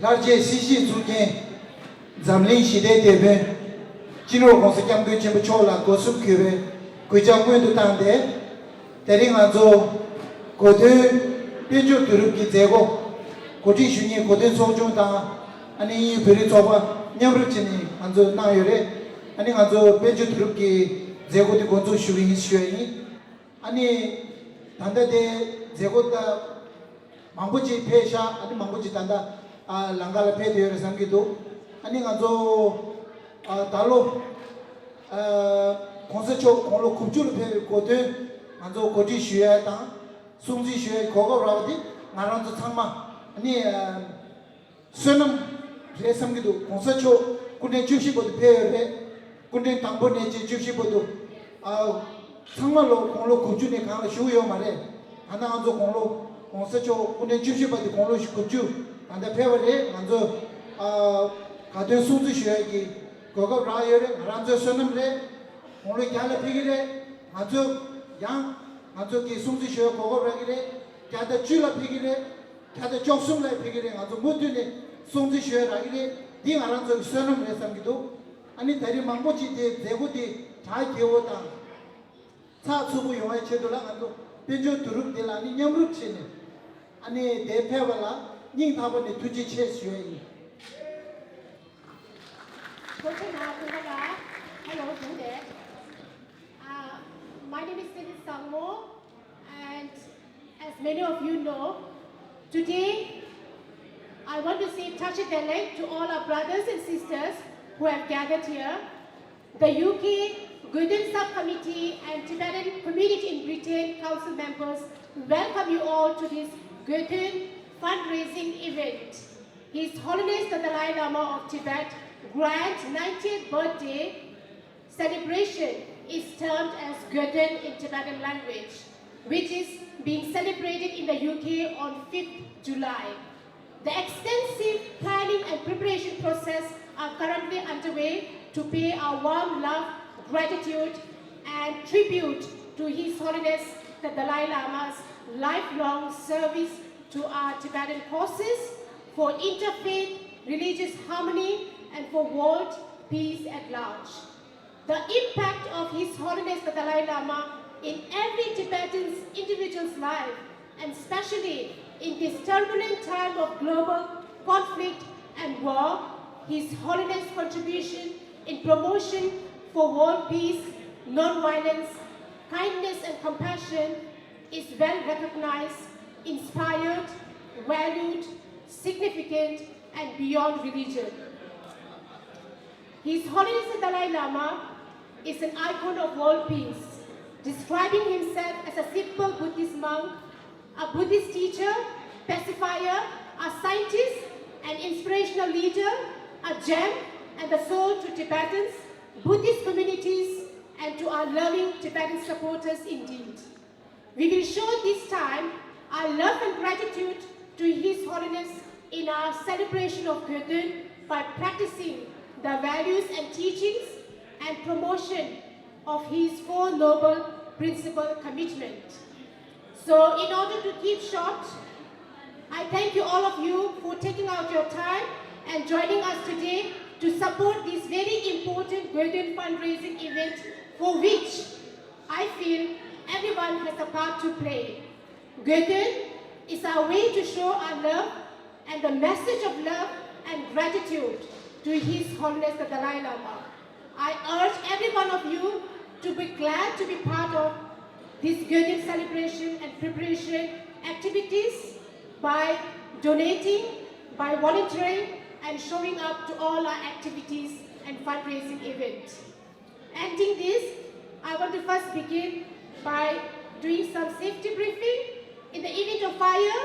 large Sisi Zukin, Zamlin Shide Debe, Gino Consecam Guchimbachola, Gosum Cube, Gujamu to Tande, Teringazo, Godu, Pinju Turuki Zego, Goti Shuni, Godin Sojunta, Ani Piritoba, Nyamruchini, Anzo Nayure, Ani Anzo Pinju Turuki, Zego de Gonzo Shuri Shui, Ani Tanda de Zegota Mambuji Pesha, Ani Mambuji Tanda, Langala Pedio Sangido, Ani Anzo Talo Concecho, Kolo Kuchul Godu, Anzo Goti Shueta, Sumzi Shui, Kogo Ravdi, Naranzo Tama, Ani Sunam Sangido, Concecho, Kunden Jushibo the Pere, Kunden Tambo Nature Jushibo, Samalo, Kolo Kuchuni Kala Shuyo Mare, Ananzo Kolo, Concecho, Kunden Jushibo the Kolo Kuchu, and the Pere, Anzo Kadu Suzi Shui, Gogo Raya, Ranzo Sunam Re, only Gala Pigre, Anzo Yang, Anzo Sumzi Shui, Gogo Regre, Gada Chula Pigre, Gada Josum like Pigre, Anzo Mutune, Sumzi Shui Ragre, Ding Aranzo Sunam Resangido, and it Tari Mambochi, they would be Tai Kiota. Tatsubu Yoy Chedula and Pinjo Turuk de la Niamuchin, and De Pevala, Ning Tabani Tuji Chase Yui. Hello, there. My name is Sidney Sangmo, and as many of you know, today I want to say touch a leg to all our brothers and sisters who have gathered here. The UK Ghoton Subcommittee and Tibetan Community in Britain Council members welcome you all to this Ghoton fundraising event. His Holiness the Dalai Lama of Tibet Grand 90th birthday celebration is termed as Ghoton in Tibetan language, which is being celebrated in the UK on 5th July. The extensive planning and preparation process are currently underway to pay our warm love, gratitude, and tribute to His Holiness the Dalai Lama's lifelong service to our Tibetan causes for interfaith religious harmony and for world peace at large. The impact of His Holiness the Dalai Lama in every Tibetan's individual's life, and especially in this turbulent time of global conflict and war, His Holiness' contribution in promotion for world peace, non-violence, kindness and compassion is well recognized, inspired, valued, significant, and beyond religion. His Holiness the Dalai Lama is an icon of world peace, describing himself as a simple Buddhist monk, a Buddhist teacher, pacifier, a scientist, an inspirational leader, a gem and the soul to Tibetans, Buddhist communities, and to our loving Tibetan supporters indeed. We will show this time our love and gratitude to His Holiness in our celebration of Ghoton by practicing the values and teachings and promotion of His Four Noble Principle commitment. So in order to keep short, I thank you all of you for taking out your time and joining us today to support this very important Ghoton fundraising event for which I feel everyone has a part to play. Ghoton is our way to show our love and the message of love and gratitude to His Holiness the Dalai Lama. I urge every one of you to be glad to be part of this Ghoton celebration and preparation activities by donating, by volunteering, and showing up to all our activities and fundraising events. Ending this, I want to first begin by doing some safety briefing. In the event of fire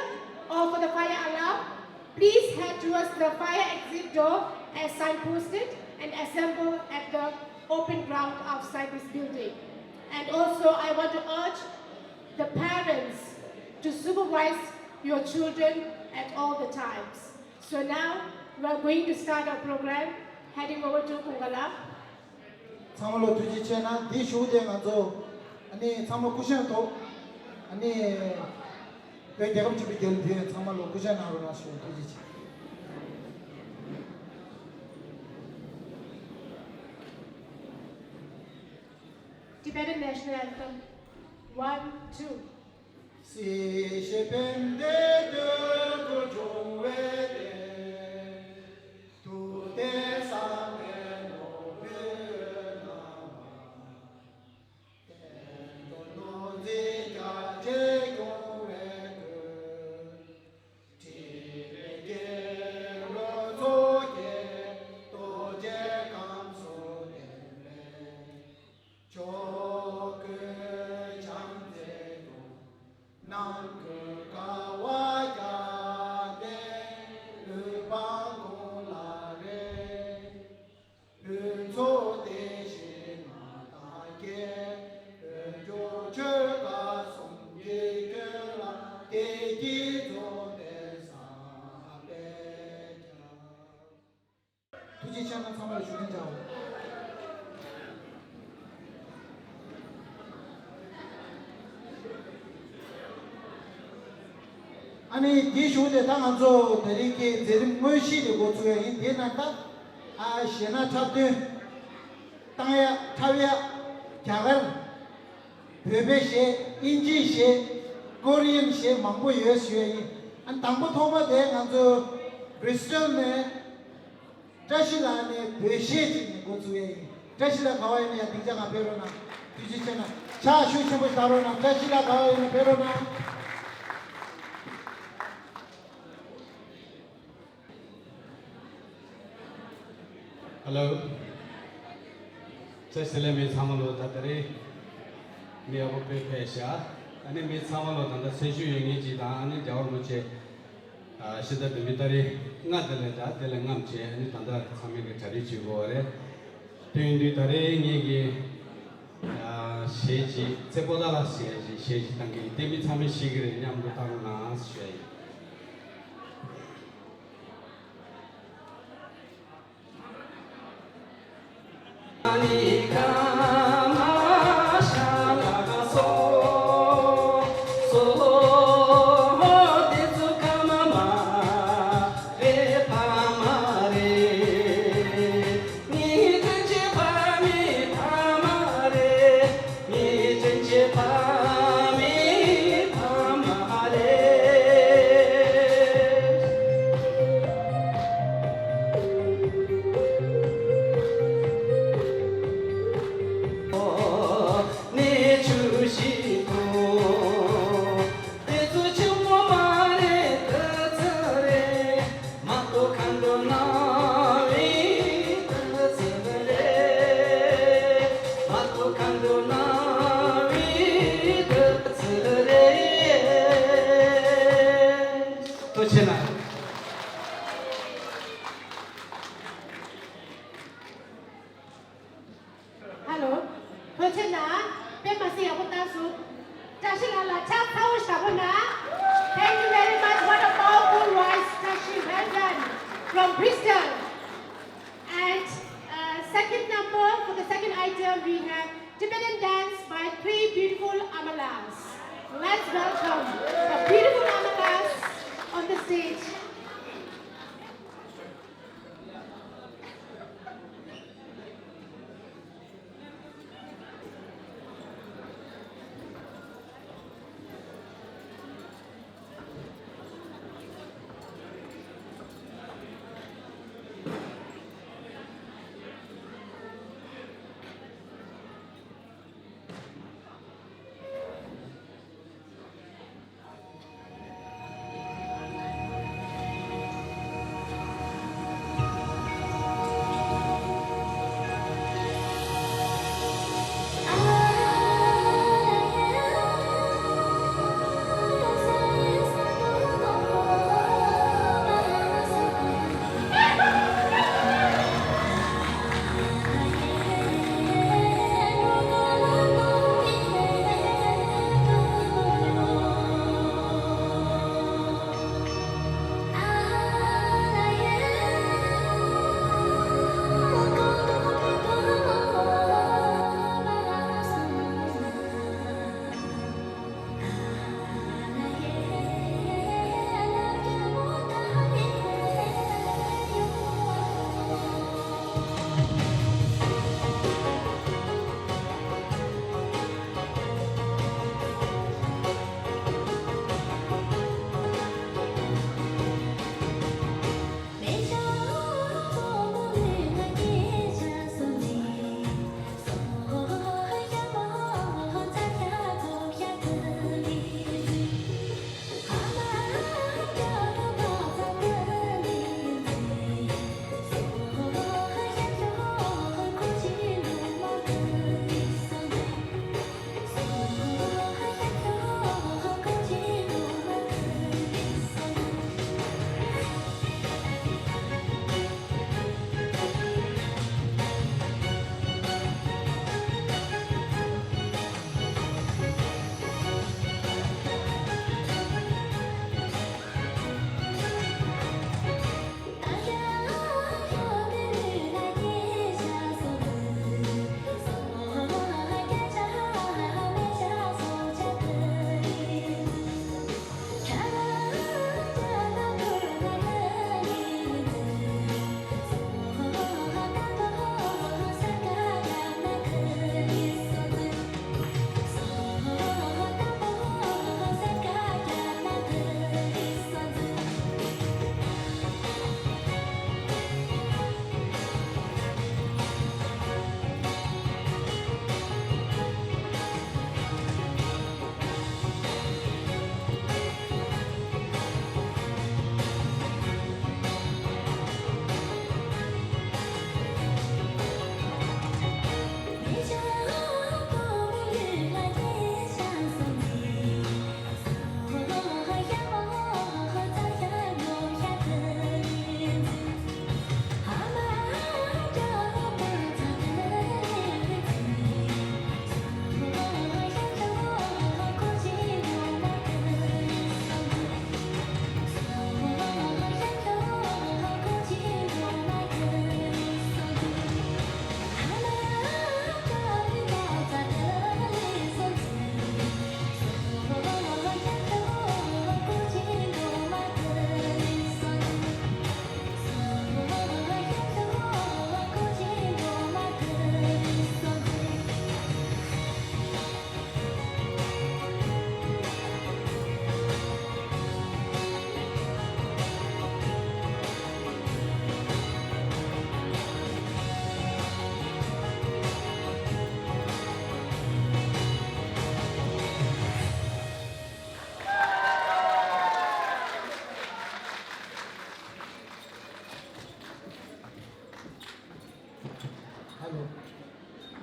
or for the fire alarm, please head towards the fire exit door as signposted and assemble at the open ground outside this building. And also, I want to urge the parents to supervise your children at all the times. So now, we are going to start our program, heading over to Kungala. Samalo tuji chena di shude ngazo ani samalo kushan to ani pe degam chibi del phe samalo kushan aro na shu tuji che national anthem. 1, 2. Si shepende de kujungwe de tu te same no bena tendo no zika je kongwe ti ge ro zo ge to je kam so de cho ke cham de Nam kawaya de lubangula re lunzo de shimata ke lunjo chega sumye ke la de ji zo de sa de ja tuji chana samar shudin jao 아니 디슈데 당한조 데리게 제림 뭐시리 고추에 이 대나다 아 시나 탑데 땅야 타위야 갸갈 베베시 인지시 코리안시 망고 예수에 안 당고 토마데 간조 크리스천네 자실라네 베시지 고추에 자실라 가와이네 야 딩자가 베로나 뒤지잖아 자 슈츠부 다로나 자실라 가와이네 베로나 Hello. Chesele me samalo tatare me abo pe pesha ane me samalo tanda seshu yengi ji da ane jawar muche shida dimitari ngadele ja tele ngamche ane tanda sami ke chari chi gore tuindi tare ngegi sheji tseboda la sheji tangi demi sami shigire nyamdo taru na shei From Bristol. And second number, for the second item, we have Tibetan dance by 3 beautiful Amalas. Let's welcome the beautiful Amalas on the stage.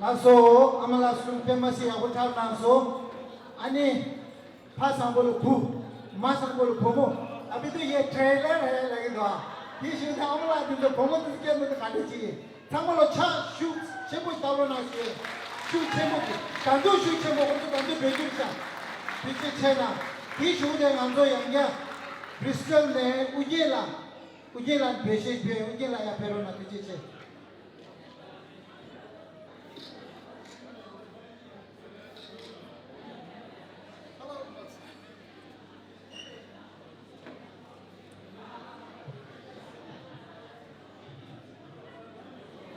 나서 아마라 술 페마시 하고 잘 나서 아니 파상볼로 구 마상볼로 보모 अभी तो ये trailer है लगे तो ये शुद्ध आमला दिन तो बहुत इसके अंदर तो काटे चाहिए थामलो छा शूट चेपो तालो ना चाहिए शूट चेपो कांदो शूट चेपो तो कांदो बेचू चा पीछे छेना ये शुद्ध है कांदो यंग्या ब्रिस्टल ने उजेला भेषे पे उजेला या पेरो ना पीछे छे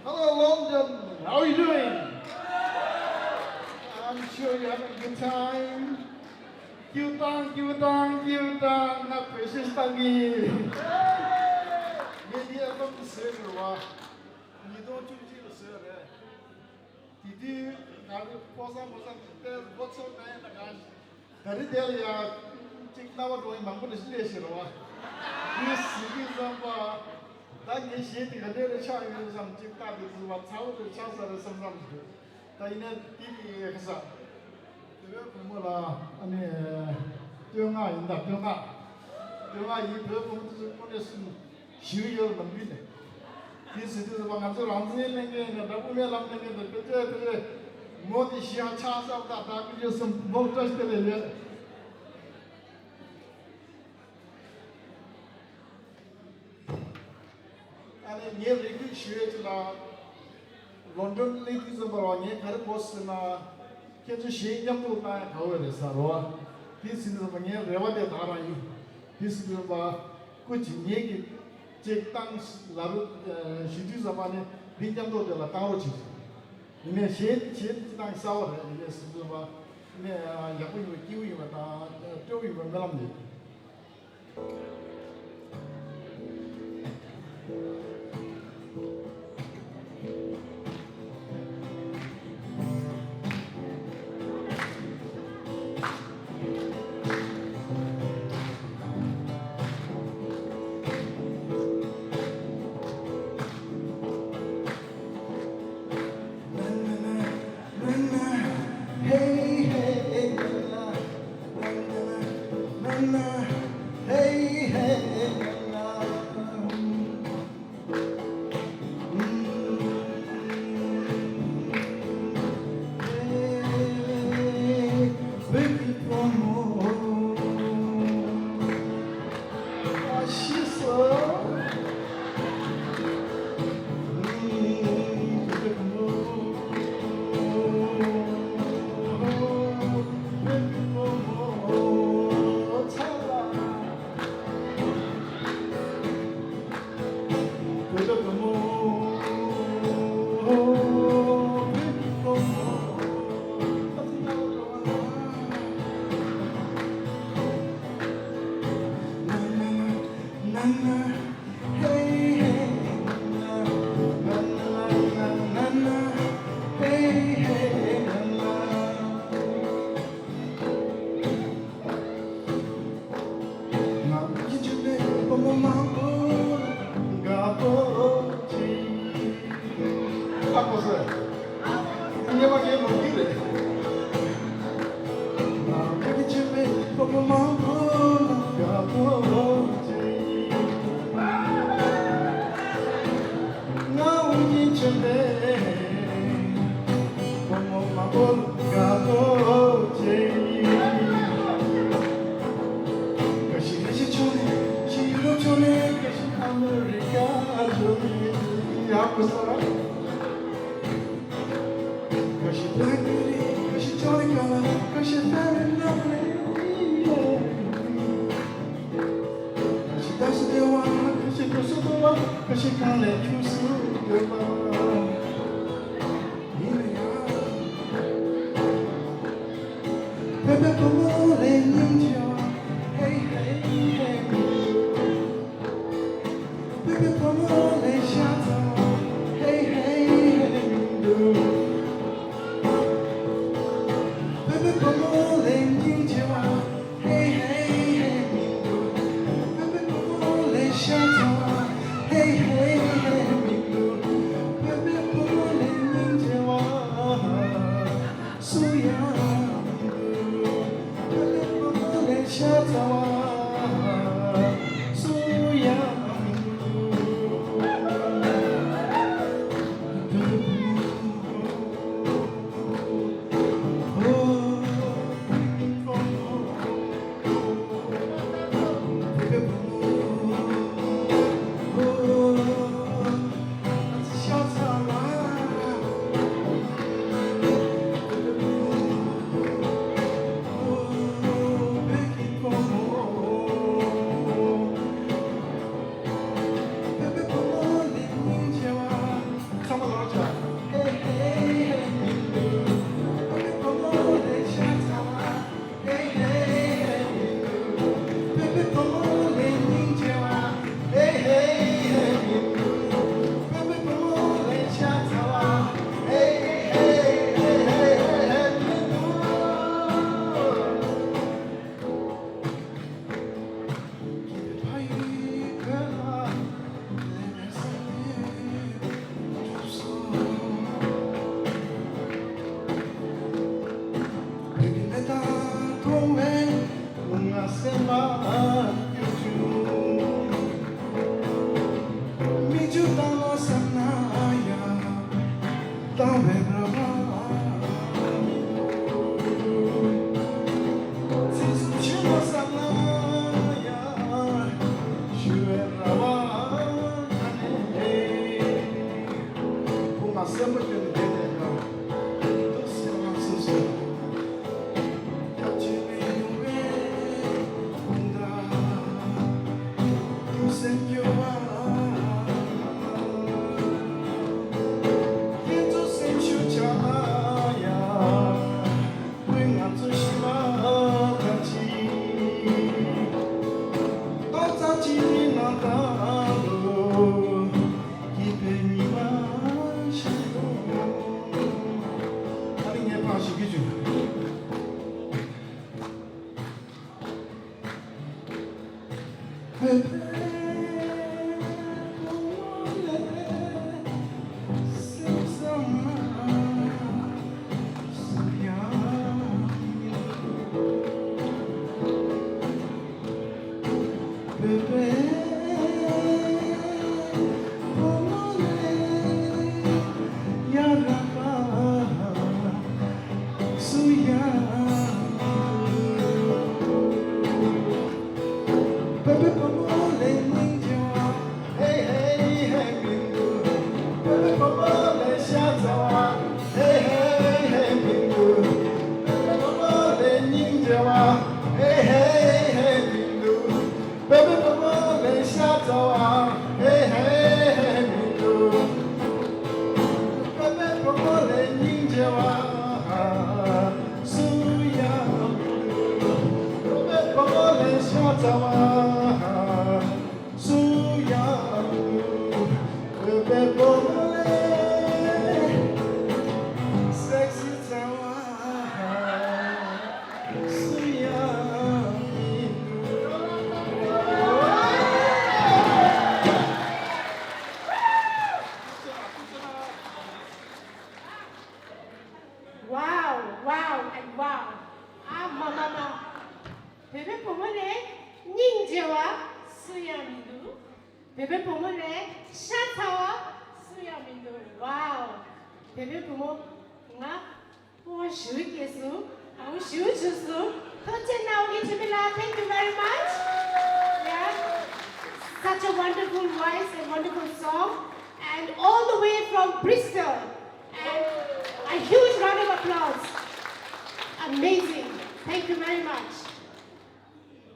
Hello London, how are you doing? I'm sure you're having a good time. Kyutang, na precious tangi. Maybe I'm not the same, you don't choose the same. Did you have a person what's your name? That is there, take now doing Mambo station. This is当年写这个那个唱一个上就大的是吧，差不多唱上了上去，但因为弟弟也是，这个父母啦，安尼对外引导对外一个父母就是过的是修有能力的，意思就是把俺这郎子那个那后面郎那个这我的想唱上大大个就是我这些的人。ये regular share चला London लेती जो बराबर ये घर boss ना क्या जो शेयर जब तो होता है खाओ रे सारों तीस दिन तो बंगे रेवा दे धारा यू तीस दिन बा कुछ ये कि चेकतांग लारु शिशु ज़माने दिन जब तो जला तारो चीज़ इन्हें शेयर तांग सावर है इन्हें शिशु बा इन्हें यापू यू क्यों यू बता क्यों यू बंगलाम दे Wow, wow, and wow. Ah, mama. Bebe pomole, ninjawa, suyamindu. Bebe pomole, shatawa, suyamindu. Wow. Bebe pomo, nga, po shui kesu, au shui chusu. Now, thank you very much. Yeah. Such a wonderful voice and wonderful song. And all the way from Bristol. And a huge round of applause. Amazing. Thank you very much.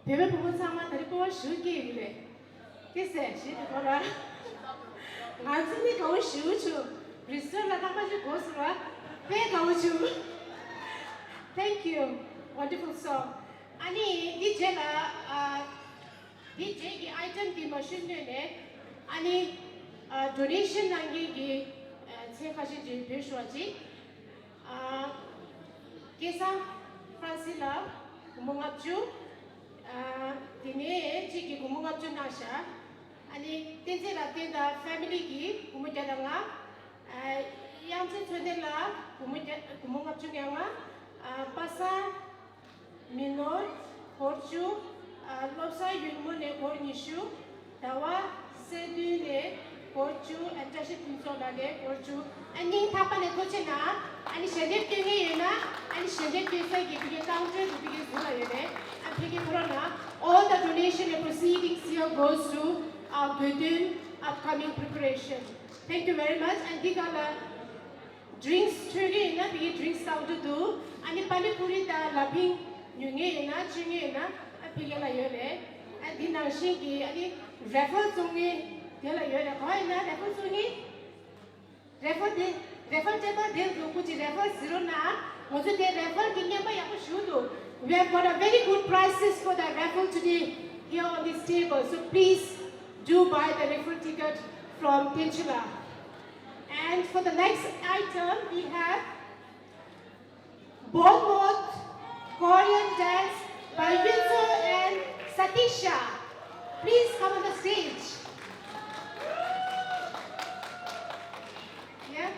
Bebe pomo sama tadi po shui ke Kese, she dikora. Ngansini kau shui chu. Bristol la kama ju gosra. Pe kau chu. Thank you. Wonderful song. Ani DJ la DJ ki item ki machine ne ani donation nangi ki se khashi ji beshwaji kesa Francila kumungapju tine ji ki kumungapju nasha ani tense la tenda family ki kumujadanga yang se chode la kumungapju nga pasa minor horch Gorchu, Lopsa Yunmune Gornishu, Dawa Sedune, Gorchu, and Tasha Pinsonale, Gorchu, and Ning Tapane Kochena, and Shedip Yuna, and Shedip Pisa giving a counter to begin Purayane, and Piggy Purana. All the donation and proceedings here goes to our Ghoton upcoming preparation. Thank you very much. And Digala drinks trigger na be drinks down to do. And if Pani Puri da lapping Nunge na Chinge na a Pigala Yole and Dina Shinki and Raffle Sungi Della Yola Coina, Raffle Sungi Raffle Table Del Lukuchi Raffle Zirona, was it the Raffle Kinyama Yakushudu? We have got a very good prices for the raffle today here on this table. So please do buy the raffle ticket from Tinchula. And for the next item, we have Bollywood Korean dance by Yunso and Satisha. Please come on the stage. Yeah.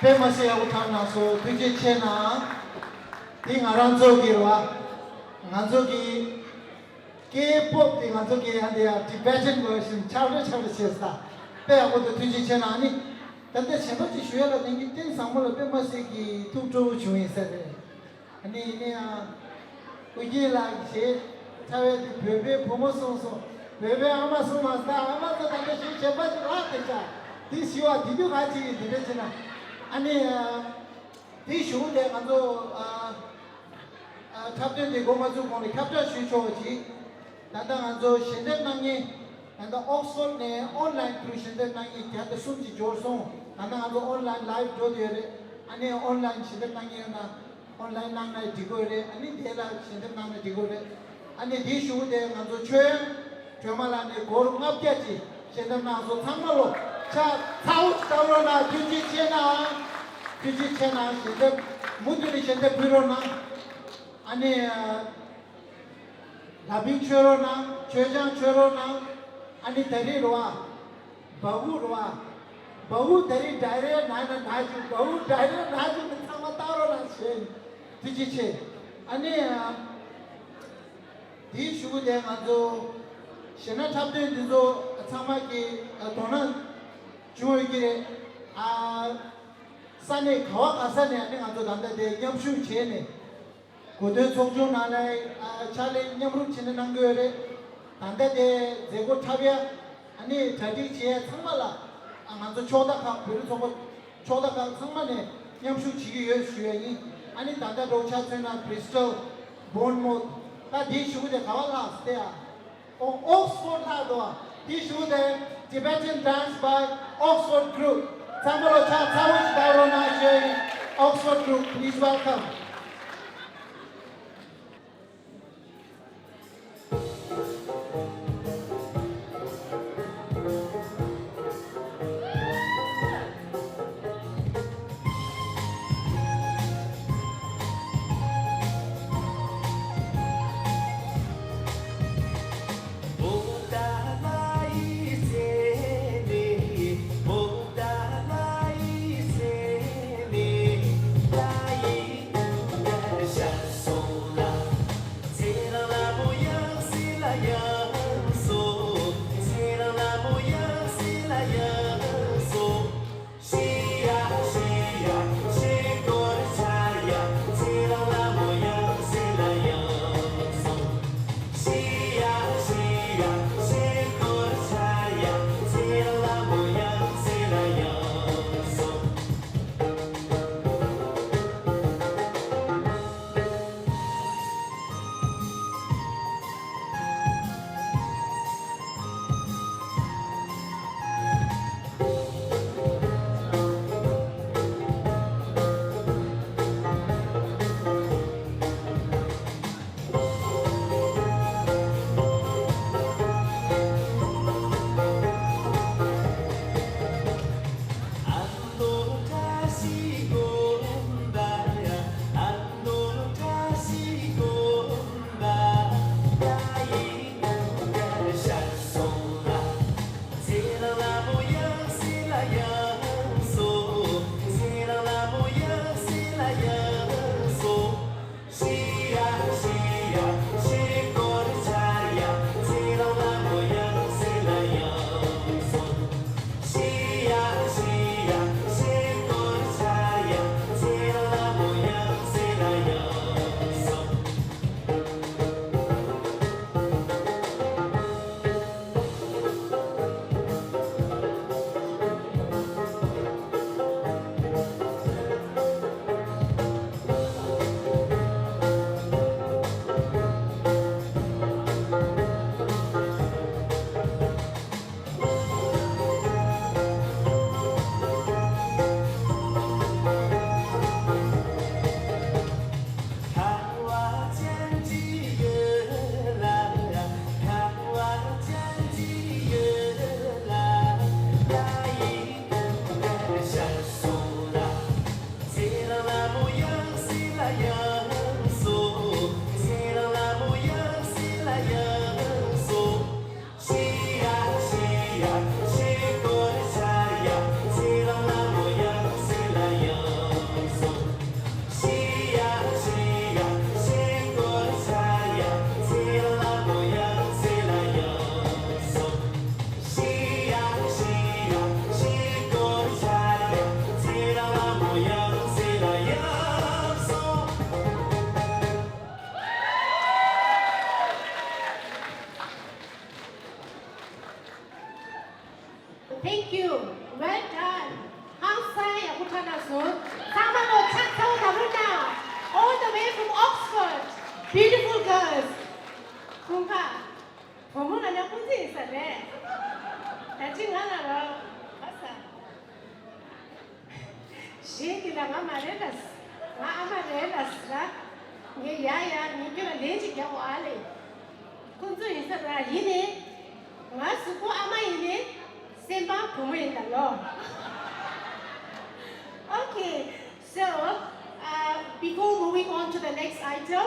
famous yaku thamna so tuje chena di ngaranzo girwa ngaranzo gi K-pop di ngaranzo gi handia Tibetan version chawle chesta pe yaku tuje chena ani tante chemba chi shuya la dengi ten samol famous gi tukto chuin sare ani ne uji la che tawe di bebe promotion so bebe ama so masta ama to tante chi chemba ra techa di siwa di ga chi di chena 아니 이 쇼데 가서 캡틴 고마주 거기 캡틴 쉬초지 나다 가서 신대낭이 나다 옥스퍼드네 온라인 트루 신대낭이 걔한테 숨지 줘서 나다 가서 온라인 라이브 줘도래 아니 온라인 신대낭이나 온라인 낭나이 디고래 아니 데라 신대낭이 디고래 아니 이 쇼데 가서 최말하네 고름갑겠지 신대낭서 참말로 자, 사우스 타오로나 규지 체나 현재 무들이 현재 비로나 아니 라빙 최로나 최장 최로나 아니 대리로와 바우 대리 다이레 나는 나주 바우 다이레 나주는 상마 따로나 세 규지 아니 이 슈구대 아주 신나 탑된 데도 상마기 돈은 주어이게 산에 가와 가산에 아니 아주 단다데 염수 제네 고대 속주 나나이 차례 염루 치는 한거래 단다데 제고 탑이야 아니 자기 지에 상말라 아주 초다가 비로소 초다가 상만에 염수 지기의 수행이 아니 단다 로차스나 브리스톨 본못 다 디슈데 가와라 스테야 Oxford 하도아 디슈데 Tibetan dance by Oxford group. Samalo Cha Tawich Darona sharing Oxford group. Please welcome. Thank you. Well done. Hansai Akutanasun. Samano Chatsao Davuna. All the way from Oxford. Beautiful girls. Kunka. Pomuna na kunzi isane. Tachingana ra. Asa. Sheki la mama relas. Mama relas la. Nge ya ni kira leji kya wale. Kunzu isara yine. Nga suko ama yine. Semba 고무인달로. Okay, so before moving on to the next item,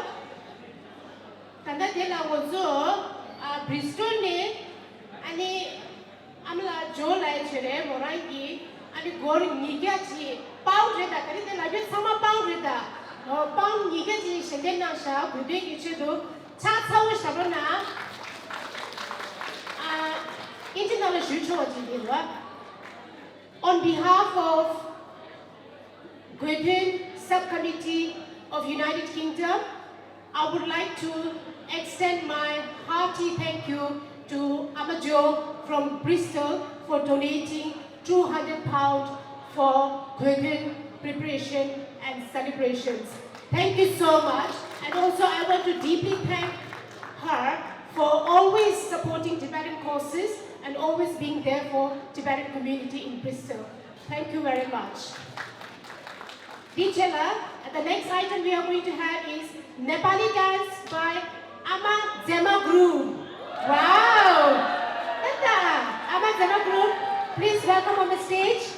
tanda dela wozo Bristol ne ani amla jo lai chere morangi ani gor niga ji pau reda kari de la bit sama pau reda pau niga ji shende na sha gude gi chedo cha chawo shabona internal shucho ji de on behalf of Ghoton Subcommittee of United Kingdom, I would like to extend my hearty thank you to Amajo from Bristol for donating £200 for Ghoton preparation and celebrations. Thank you so much. And also I want to deeply thank her for always supporting Tibetan causes and always being there for Tibetan community in Bristol. Thank you very much. Dijala, the next item we are going to have is Nepali dance by Ama Zema Group. Wow! Ama Zema Group, please welcome on the stage.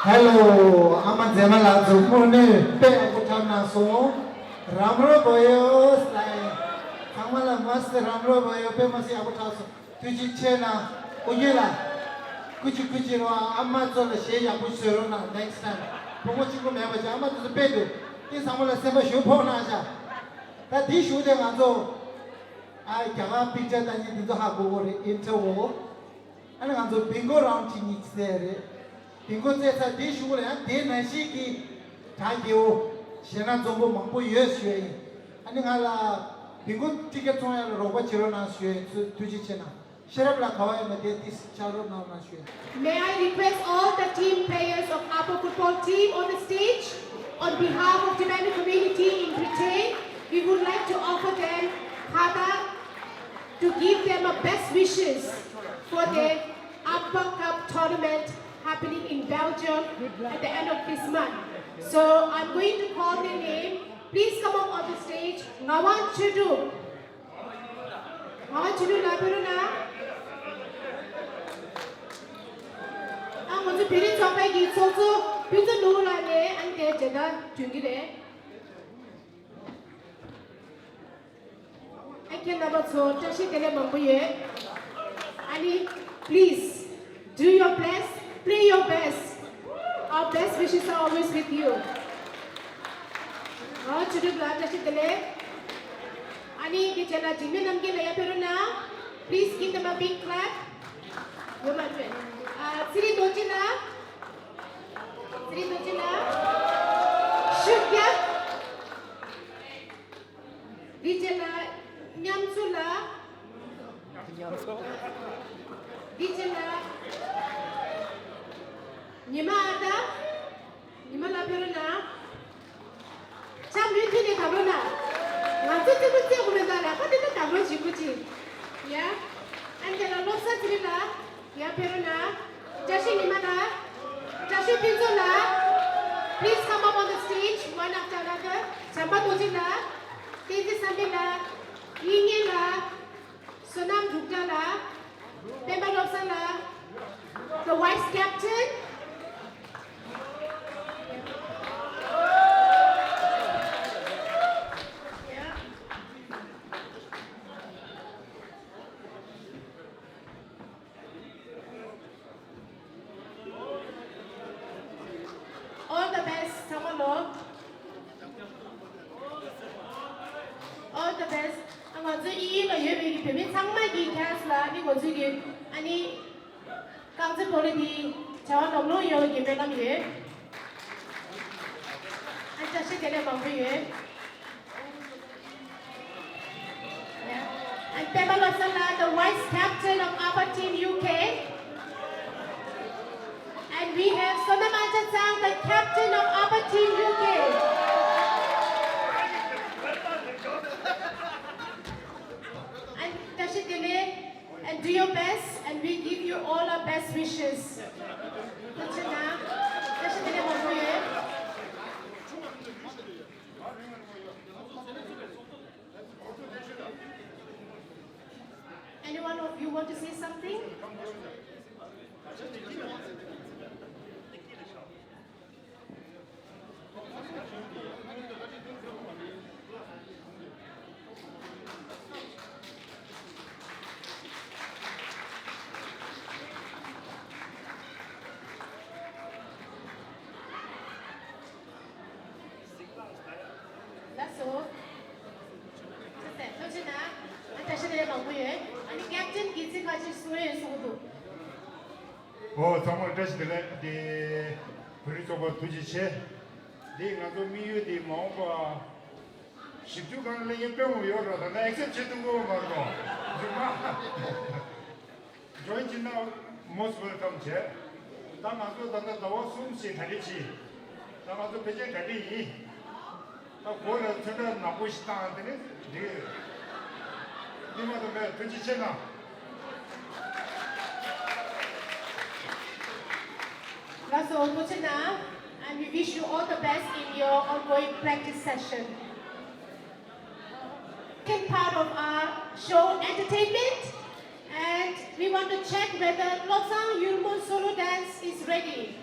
Hello, I'm Zemala Zupone, Pekutana so, Ramro Boyos, like Kamala Master Ramro Boyo, Pemasi Abutas, Tujichena, Uyela, Kuchikuchiro, Amazon, Shea, Pushirona, next time. Pomochico Mamma to the bed, this Amala Seba Shuponaja. That dish would have I can't picture that you did have over interwar. And I'm the bingo round in each there. Bingo says a dish would have been a shiki, Tagio, Shena Zombo Mambo, yes, and I'll bingo ticket on Robert Chirona to Jichena. Sherabla Kawa and this Charo now. May I request all the team players of Upper Football Team on the stage? On behalf of the Tibetan community in Britain, we would like to offer them Kata to give them a best wishes for the Upper Cup tournament happening in Belgium at the end of this month. So I'm going to call their name. Please come up on the stage. Ngawan Chudu. Ngawan Chudu Lapuruna. I'm going to put it up again. So, put the no line and get Jada Tungide. I can never so Tashi Telemambuye. Ali, please do your best, play your best. Our best wishes are always with you. Oh, Chudu Glad Tashi Tele. Ali, get Jana Jimmy Namki Laya Peruna. Please give them a big clap. Woman, Sri Dojina. Sri Dojina. Shukya. Dijana. Nyamsula. Dijana. Nyimada. Nyimala Peruna. Cham Yunti de Cabrona. Nantuti Kumezala. What did the Cabro Chikuchi? Yeah? And then a Losa Trina. Yeah, Peruna. Jashi Nimana. Jashi Pinzola. Please come up on the stage one after another. Chamba Dojina. Titi Samila. Ingela, Sonam Dugdala, Pemba Lopsala, the vice captain. Yeah. All the best, Samalo. All the best. I'm going to eat a year permit some my cast like you want to give any council quality. Tell them no, you'll give them here. I just get them over here. And Pemba Losala, the vice captain of our team UK. And we have Sonam Ajahn, the captain of our team UK. And do your best, and we give you all our best wishes. Anyone of you want to say something? That's all. Oh, 정말 됐을래. 네 그리고 두지체. 네 나도 미유디 뭐가 10주간 내에 병을 열어서 나 엑셀 제도 거 말고. 정말. 조인 진나 모습을 감체. 당아도 당다 더워 숨쉬 달리지. 당아도 배제 달리. 나 고려 전에 나고 싶다 하더니 네. 이마도 매 두지체나. That's all for now, and we wish you all the best in your ongoing practice session. Second part of our show, entertainment, and we want to check whether Losang Yulmun solo dance is ready.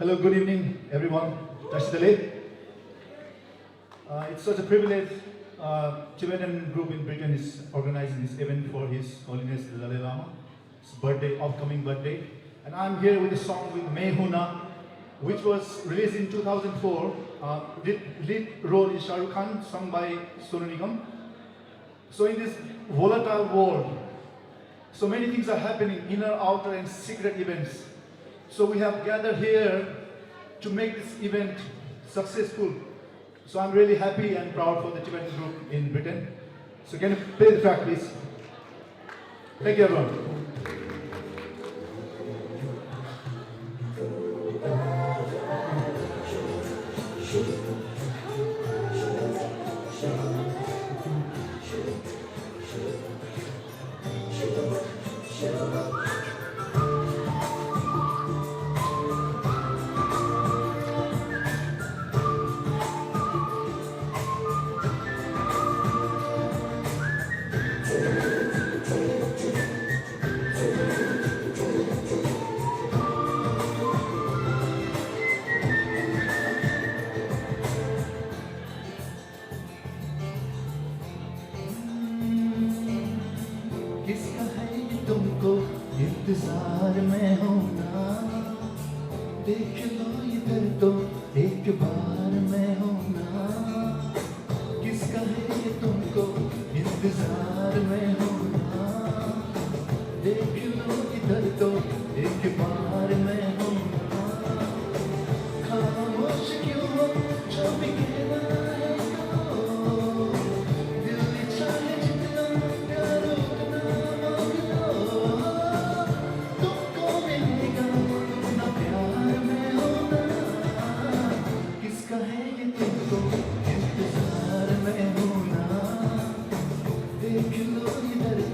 Hello, good evening, everyone. It's such a privilege. Tibetan group in Britain is organizing this event for His Holiness the Dalai Lama's birthday, upcoming birthday. And I'm here with a song with Mehuna, which was released in 2004. Lead role is Shah Rukh Khan, sung by Sonu Nigam. So in this volatile world, so many things are happening, inner, outer, and secret events. So we have gathered here to make this event successful. So I'm really happy and proud for the Tibetan group in Britain. So can you play the track, please? Thank you, everyone. इंतजार में हूँ ना देख लो इधर तो एक बार मैं हूँ ना किसका है ये तुमको इंतजार में हूँ ना देख लो इधर तो एक बार मैं हूँ ना खामोश क्यों हो जो भी कहना है कहो दिल चाहे जितना प्यार उतना मांग लो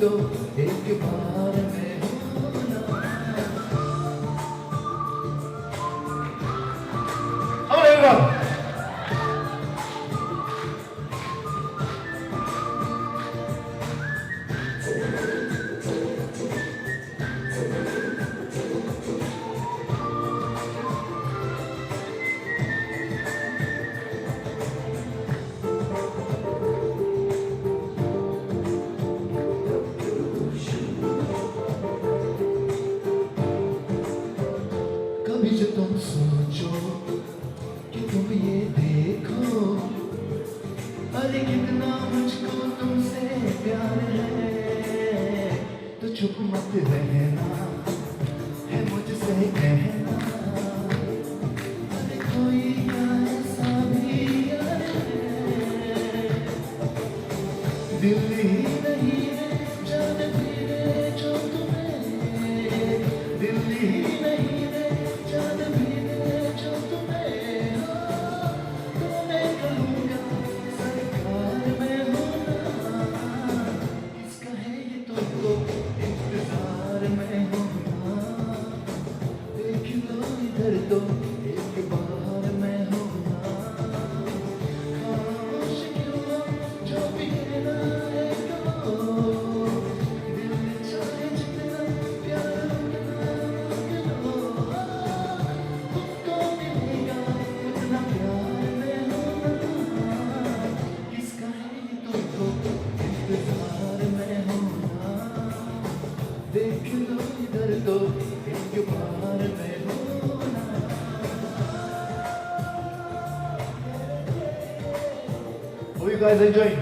तो एक बार में होना कभी जो तुम सोचो कि तुम ये देखो अरे कितना मुझको तुमसे प्यार है तो चुप मत रहना है मुझसे कहना अरे कोई क्या ऐसा भी यार है दिल ही नहीं है जान भी है जो तुम्हें दिल ही नहीं है जान भी है जो तुम्हें तो मैं कहूँगा सरकार में होना किसका है ये तुमको इंतजार में होना देख लो इधर तो एक बार में होना खामोश क्यों हो जो भी कहना है कहो दिल चाहे जितना प्यार उतना मांग लो तुमको मिलेगा उतना प्यार में होना किसका है ये तुमको इंतजार में होना देख लो इधर तो एक बार में होना Hope you guys enjoying.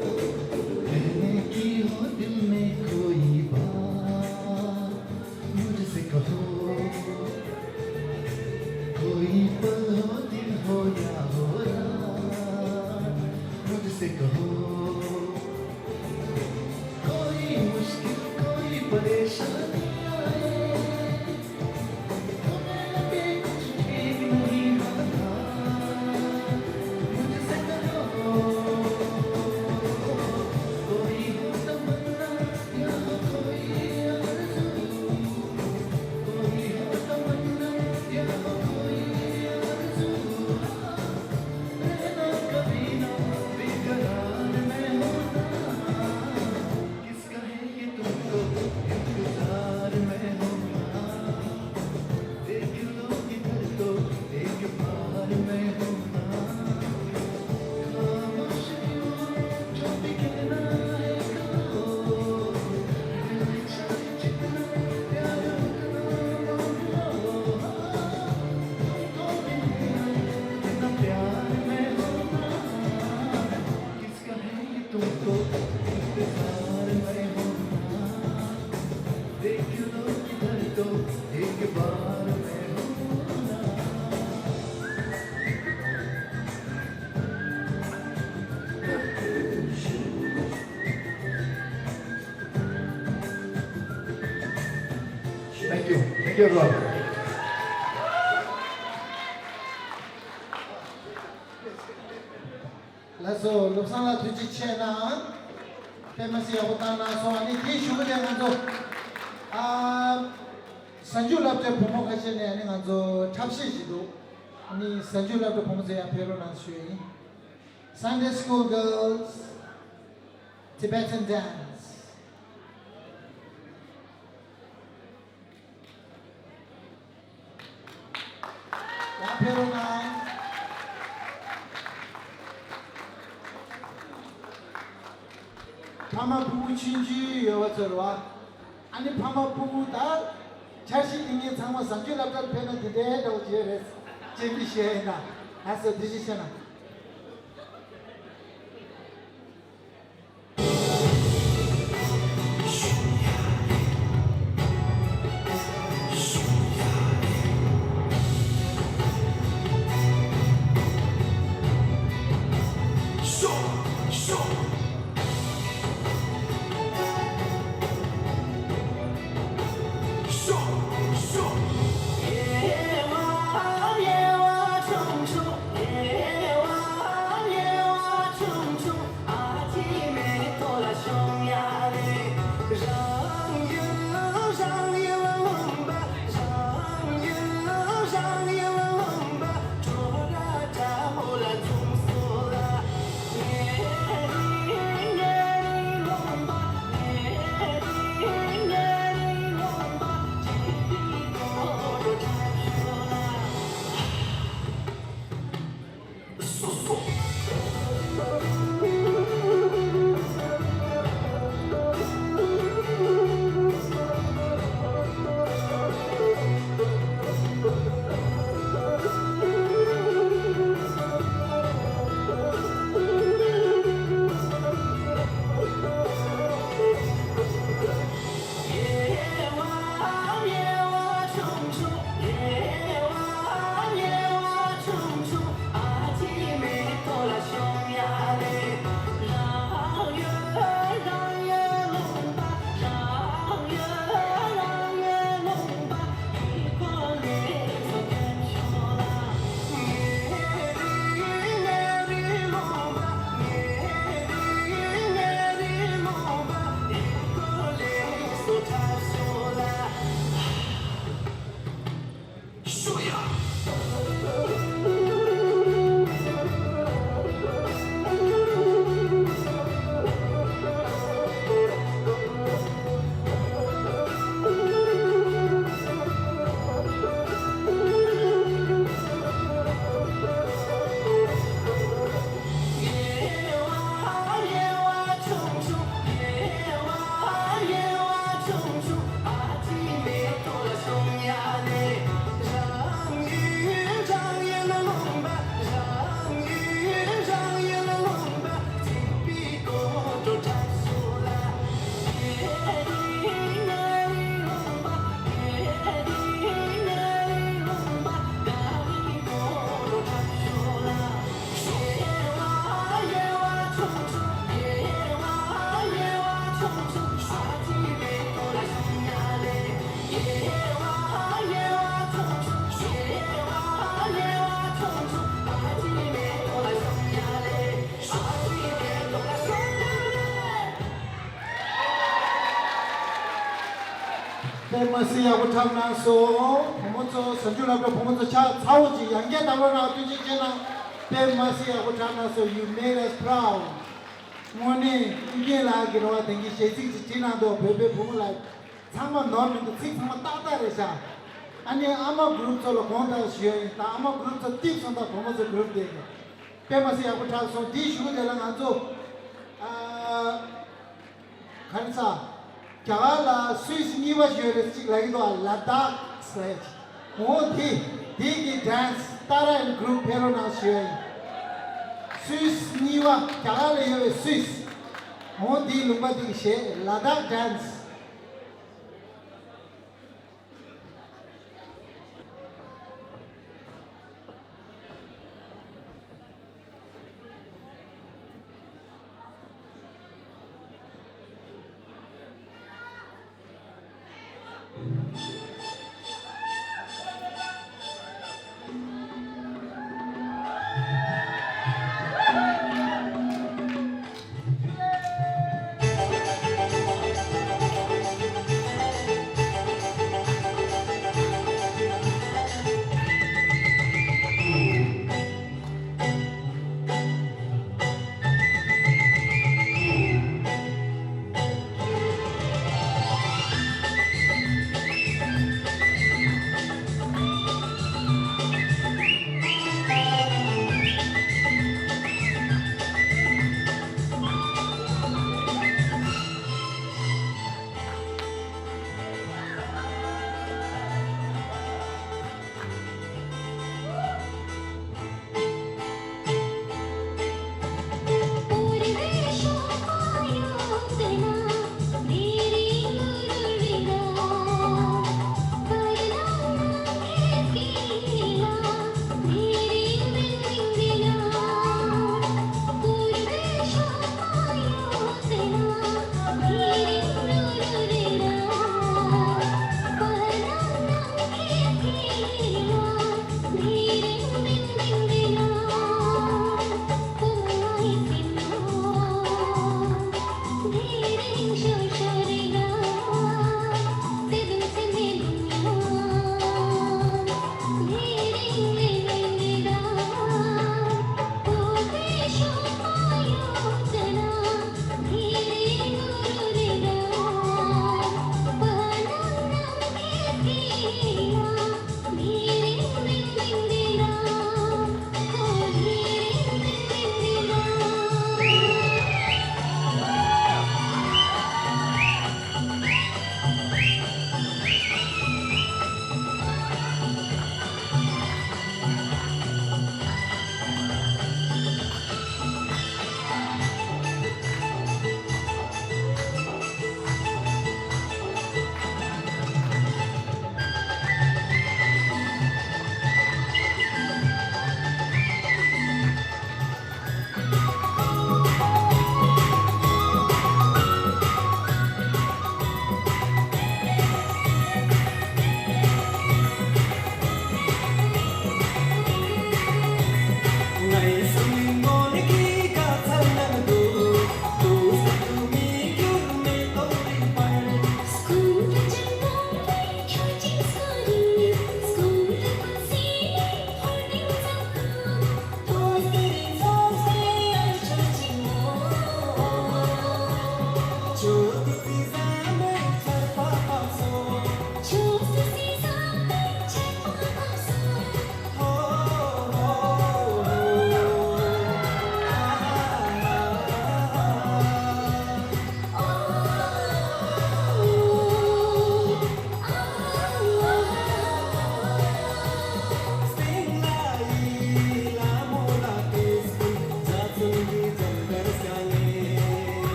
कहने की हो दिल में कोई बात मुझसे कहो कोई पल हो दिन हो या हो रात मुझसे कहो कोई you, brother. Let's go. Lupsana tuji chena. Famous yabutana so ani di shubu de nganzo. Sanju labde pomo kachene ani nganzo tapsi jido. Ani sanju labde pomo se apero na shui. Sunday school girls, Tibetan dance. Apero na. Pama bubu chinji yawazarwa. Ani pama bubu da chashi dingi changwa sanju labda pena dide da ujires. Jimbi shena. Asa dijishena. Masih aku tahu naso, pemuda sanjung labda pemuda cawoji, yang kita tahu na tu jena, masih aku tahu naso, you made us proud. Mone, ini lagi rawa tinggi sesi cina do, bebe pemula, sama non itu sih sama tata resa. Ani ama group solo konta siapa, ta ama group solo tip sama pemuda group deh. Masih aku tahu so di shubu jalan ajo, kansa. Kalau Swiss ni was juristic lagi tu Ladakh sledge. Oh di dance tara and group hero na siya. Swiss ni was kalau le Swiss. Oh di lumba di siya Ladakh dance.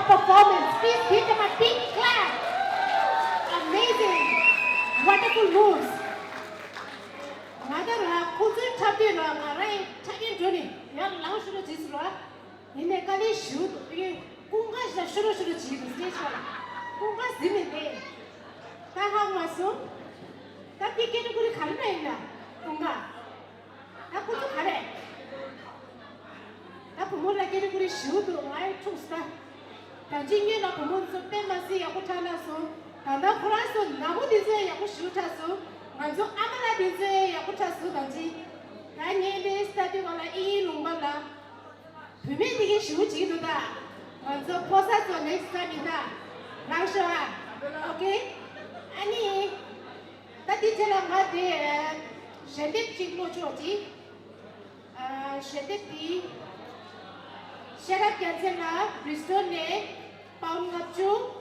performance. Please give them a big clap. Amazing. Wonderful moves. Ngada kuzu tapi ngarai tapi joni. Ya lang shuru jisro. Ini kali shoot. Ini kunga shuru jis stage wala. Kunga zine de. Tahang masuk. Tapi kita kuri khalna ina. Kunga. Aku tu khare. Aku mula kita kuri shoot ngai chusta. Tanjingnya na pemunso temasi aku thana so. Tanda kuraso namu dize aku shoot aso. Manzo amala dize aku tasu tanji. Kanye de study wala ilungala. Pumi digi shoot gitu da. Manzo posa to next time ida. Langsung. Okay? Ani tadi jalan ngade shedip ciklo choji. Shedip di Syarat Gansela, Bristol ne, Paun Ngapchu,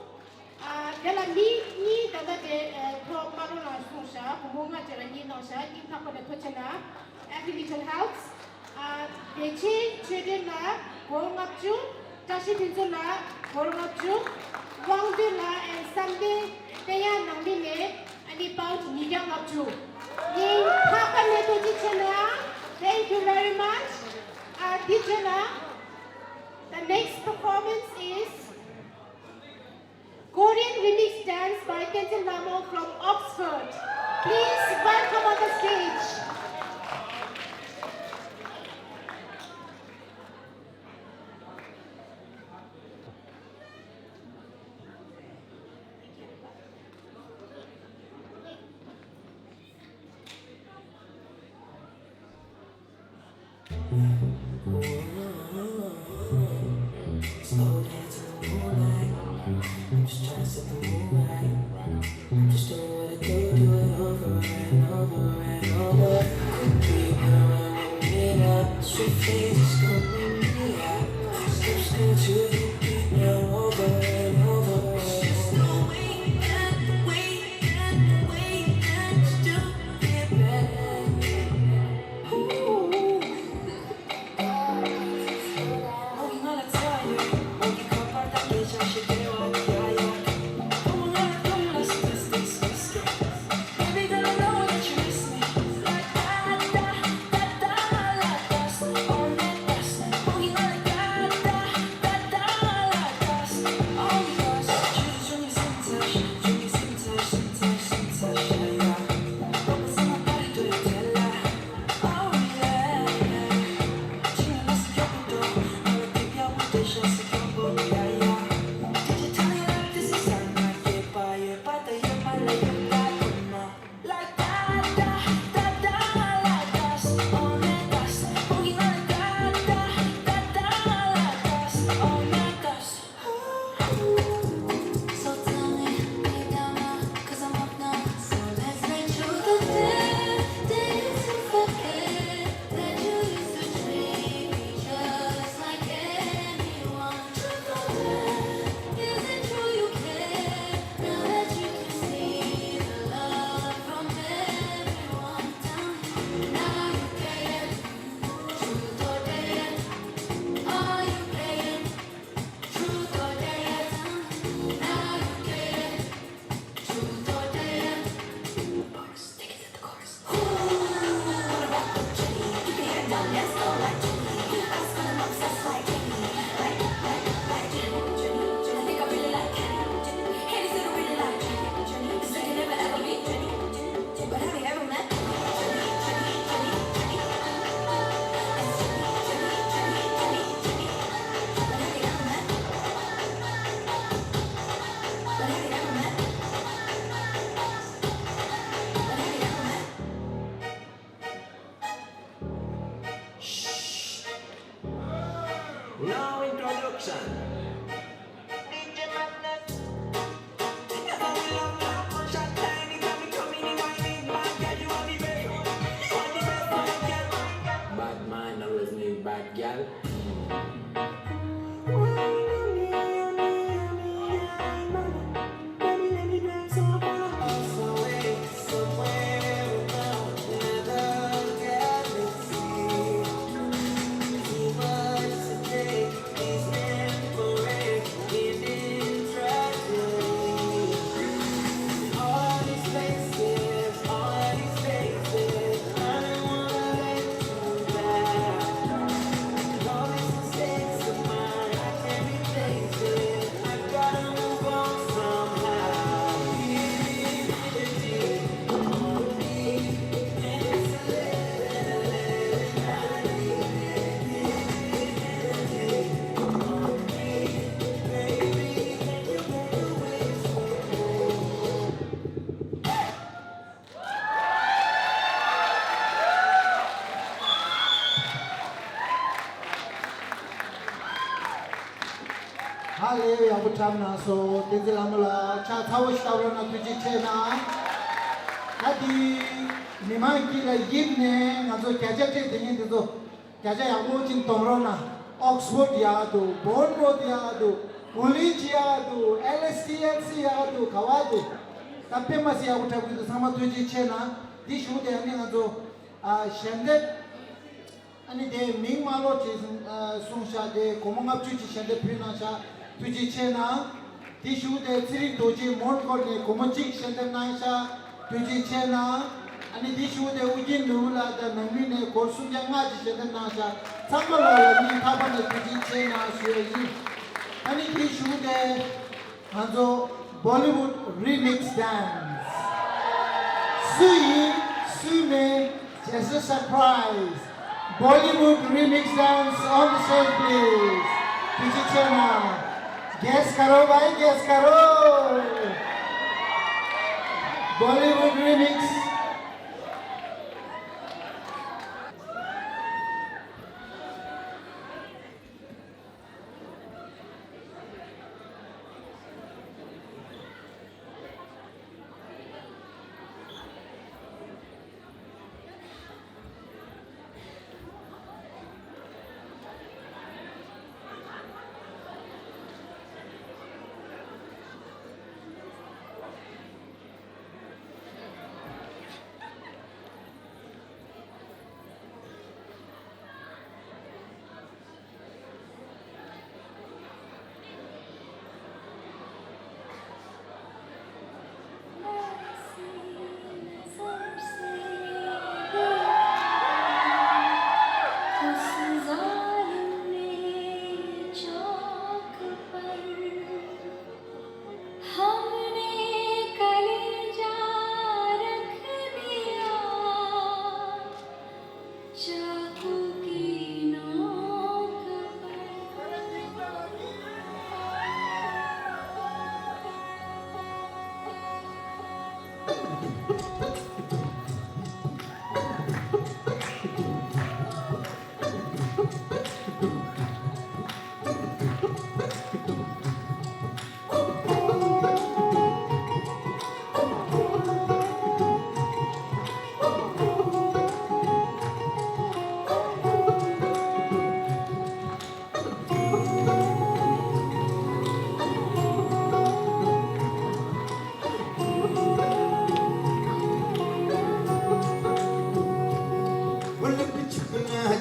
dalam ni tanda de pro marona susha, kumunga jalan ni nosha, ni tak pada tucana, every little house, deci children la, Paun Ngapchu, Tashi Pintu la, Paun Ngapchu, Wangdu la, and Sunday Daya Nambi ne, and the Paun Nidang Ngapchu. Ni Papa ne tucana, thank you very much, Dijana. The next performance is Korean remix dance by Kenton Lamo from Oxford. Please welcome on the stage. Slow dance in the moonlight. I'm just trying to set the mood right. I'm just doing what I do it over and over and over. we have time now, so this is Amala, Chathawish Tavrana Tujichena. Hadi Nimaki la Yibne, and so Kajate the Indo, Kajayamojin Tomrona, Oxford Yadu, Bournemouth Yadu, Woolwich Yadu, LSTLC Yadu, Kawadu. Tapemasi Yauta with the Samatujichena, this would have Shende. And the Ming Malo is Sunsha de Komanga Tuchi and the Pinasha Tujichena, Tishu de Tiri Doji, Monkor, Komachi, Shendanisha, Tujichena, and the issue de Ujin Lula, the Namine, Korsuyanga, Shendanasha, Samala, Nipapa, Tujichena, Suezi, and the issue de Hanzo Bollywood remix dance. Sume, just a surprise. Bollywood remix dance on the stage, please. Tujichena. Guess karo, bhai, guess karo. Bollywood remix.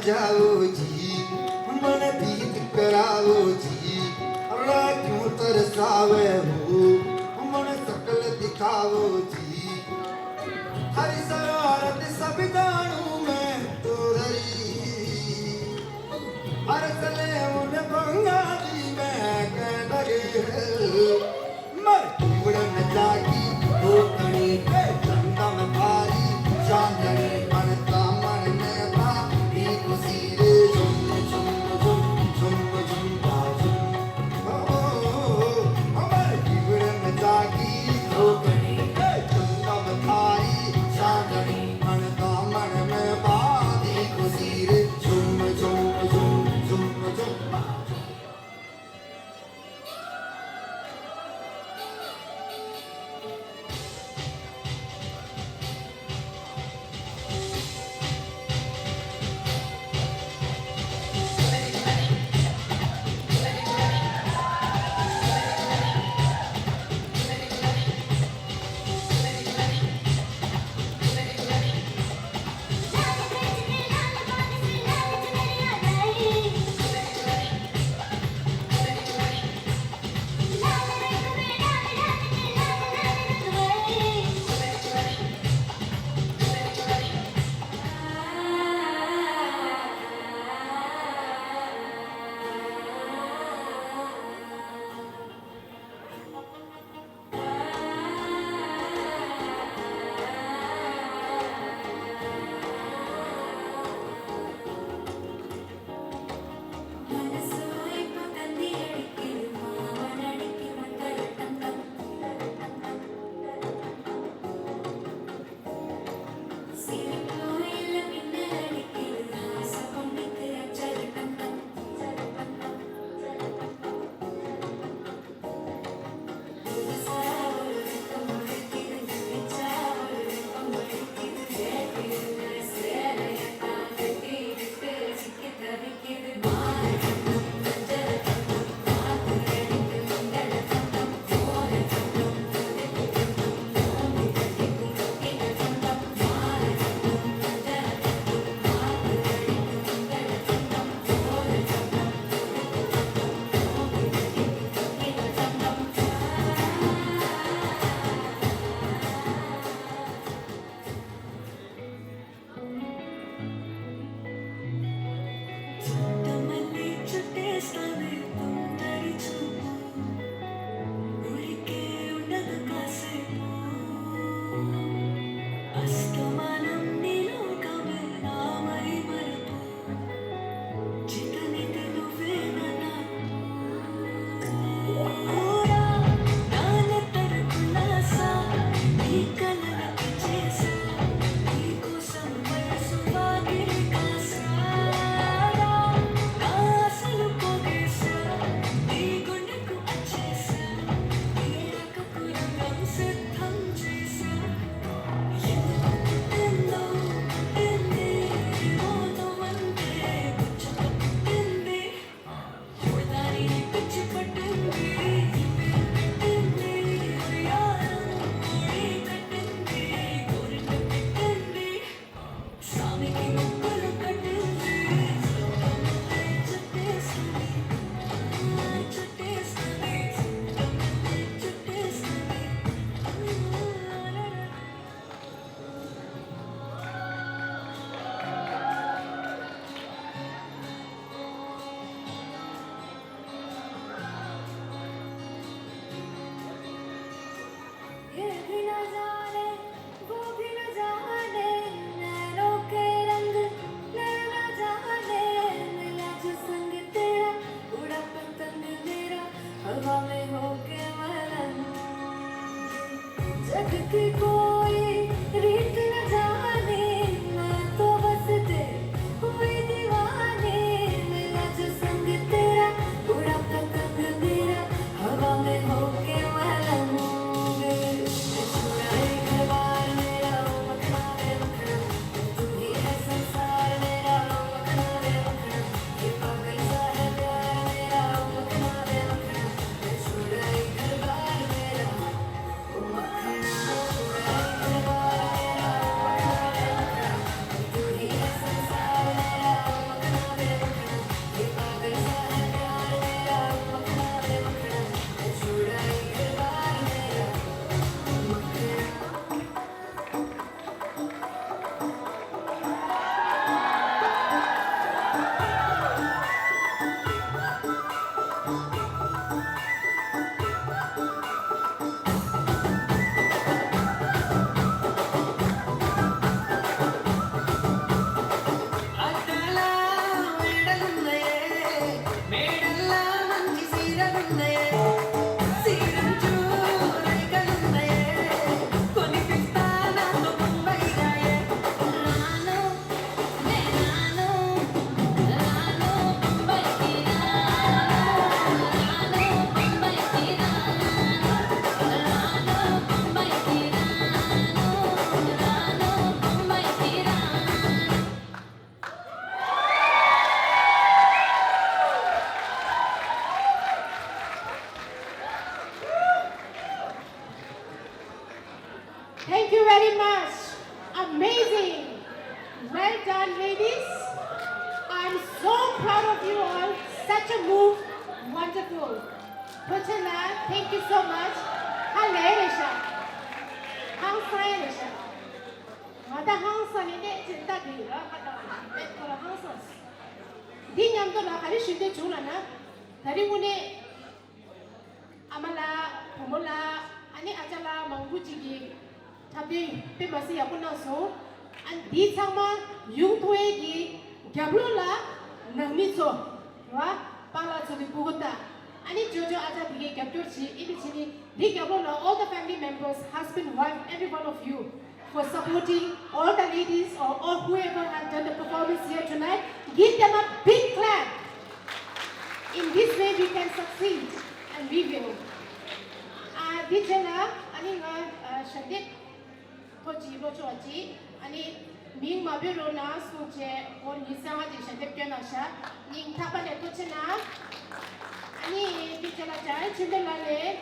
जाओ जी मन बीत कराओ जी अल्लाह क्यों तरसावे हो मन सकल दिखाओ जी हरी शरारत सब जानू मैं तो रही हर सले उन बंगा दी मैं कह लगे मर उड़न जागी हो कणी चंदा में भारी चांदनी मनता मन में बा सीरे झुम झुम झुम झुम झुम झुम हमारे जीवन में जागी हो गई चंदा में भारी चांदनी मनता मन में बादी को सीरे झुम झुम झुम झुम झुम Thank you very much. Amazing. Well done, ladies. I'm so proud of you all. Such a move. Wonderful. Putana, thank you so much. Hallelujah. Hang French. Mother Hanson in it, Tadi, Hanson. Dinam to la Harish de Chulana, Tarimune Amala, Pomola, Ani Ajala, Manguchi, Tabi, Pemasi Apunaso, and Ditama, Yungwegi, Gabrula, Namiso, Pala to the Bogota. Ani Jojo Aja Bige Capturci, Ibichini, Big Gabrula, all the family members, husband, wife, every one of you, for supporting all the ladies or all whoever has done the performance here tonight. Give them a big clap. In this way we can succeed and we will. Dijala, ani Shandik, Pochi, Rochochi, ani Ming Mabirona, Suche, or Nisa, Shandik Ganasha, Ning Tapane Pochena, ani Dijala Jai, Chindalale,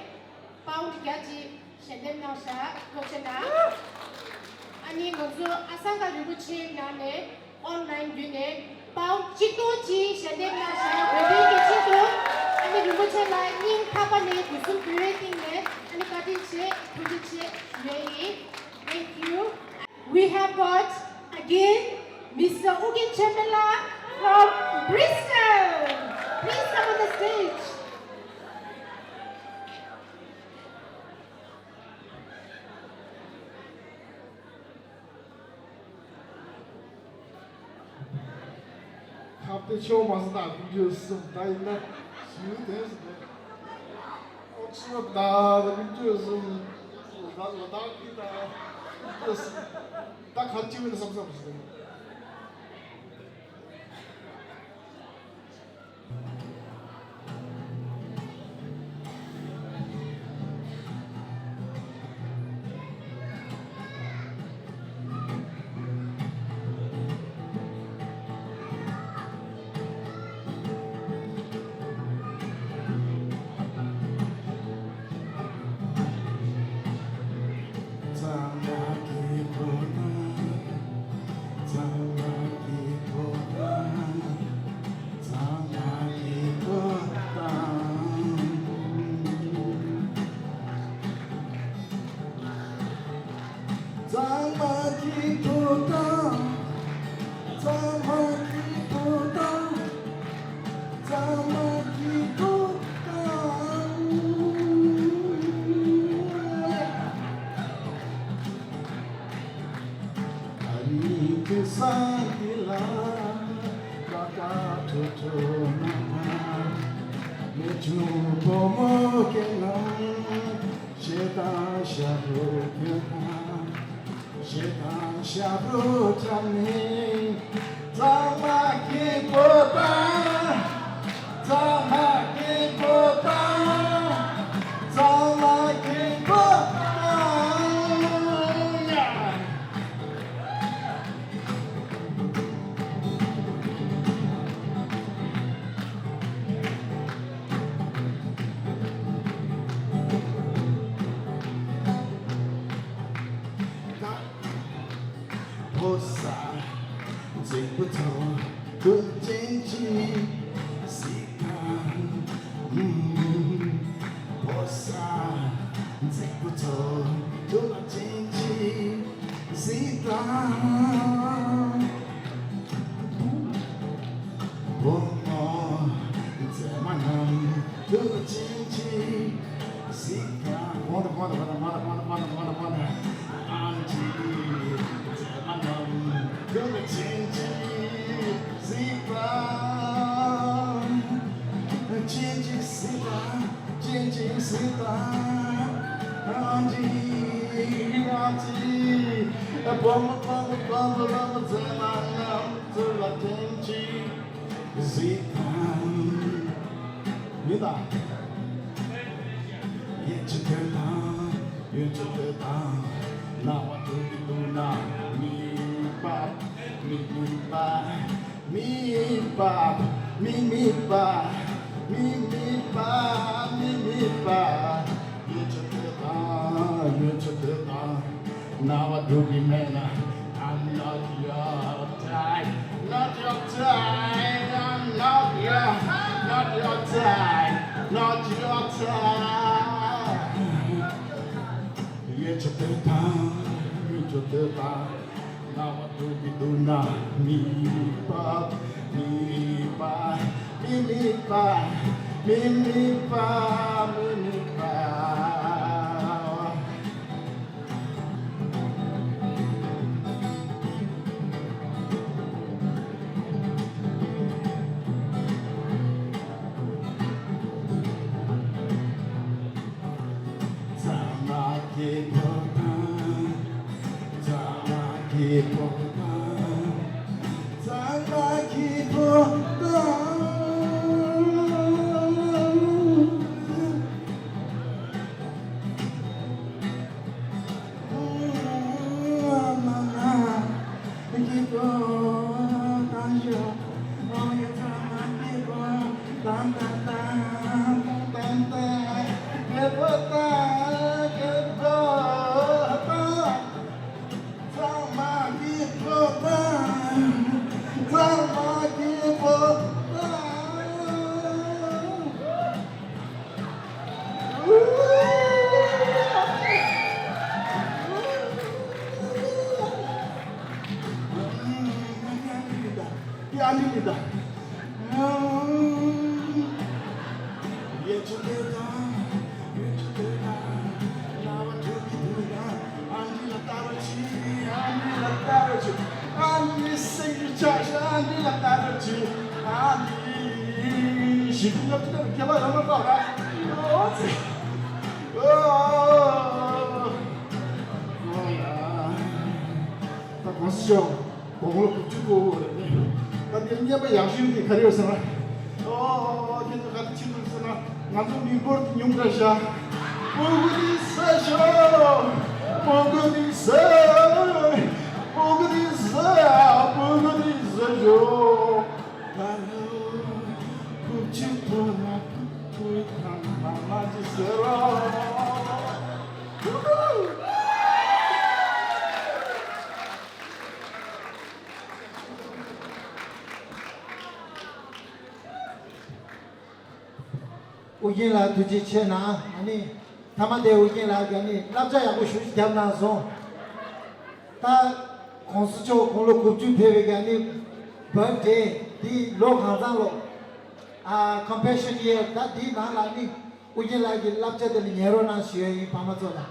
Pound Gaji, Shandik Nasha, Pochena. Ani Gozo Asanga Rubuchi Nane online Dune Pau Chico Chi Shadek Nasha Baby Chico and the Rubucha Lightning Kapane Kusum creating it and the Katiche Pudiche Yei. Thank you. We have got again Mr. Ugin Chemela from Bristol. Please come on the stage. The show must not be used sometime. You there's also the pictures that had you in some substance. Sheta Now I do remember, I'm not your type, not your type, I'm not your type, not your type. It's your time, now I do not me, pop, me, pa, me, pa, me, pa, me, pa. 우긴라 두지 체나 아니 타만데 우긴라 아니 납자야고 슈시 담나서 다 공수처 공로 급주 배배가 아니 birthday 디 로강장로 아 compassion year 다디 나라니 우긴라기 납자들 예로나 시에 파마토라